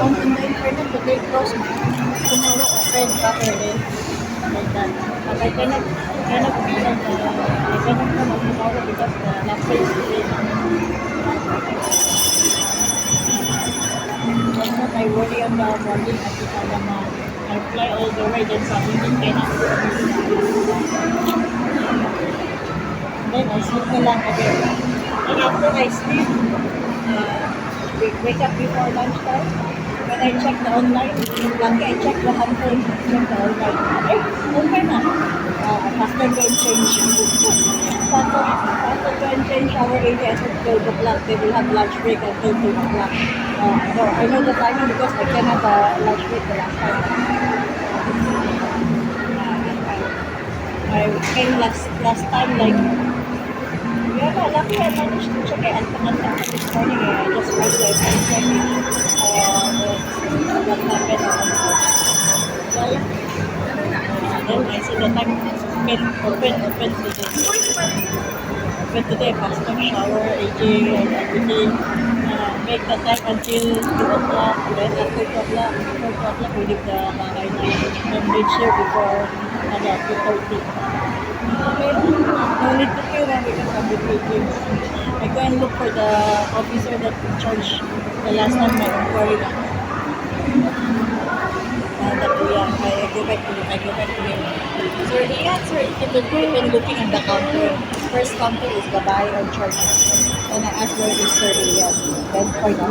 account in the internet, today closed, tomorrow open, Saturday, like that. But I cannot come on tomorrow because the last day is today. That's what I worry on the morning at the Alama. I fly all the way, then suddenly cannot do anything. Then I sleep na lang again. And after I sleep, wake up before lunchtime. When I check the online, lucky I check the homepage, check the online. Ay, okay na. Faster go and change. Faster go and change our area at 12 o'clock. They will have lunch break until 2 o'clock. So I know the timing because I cannot lunch break the last time. I came last time like yeah, no, lucky I managed to check it. And this morning, I just went there and checked what happened on so, yeah. Then I see the time open today, custom shower, aging, and everything. Make the time until 2 o'clock, then after 2 o'clock, we leave the bahay na and reach here before 2:30. Okay, no need to queue now because I'm with waiting. I go and look for the officer that charged the last time my inquiry na. I go back to him. Sir, sir, he will go and looking at the counter. First counter is the buyer charge. And I asked where is Sir Ian. Then for now,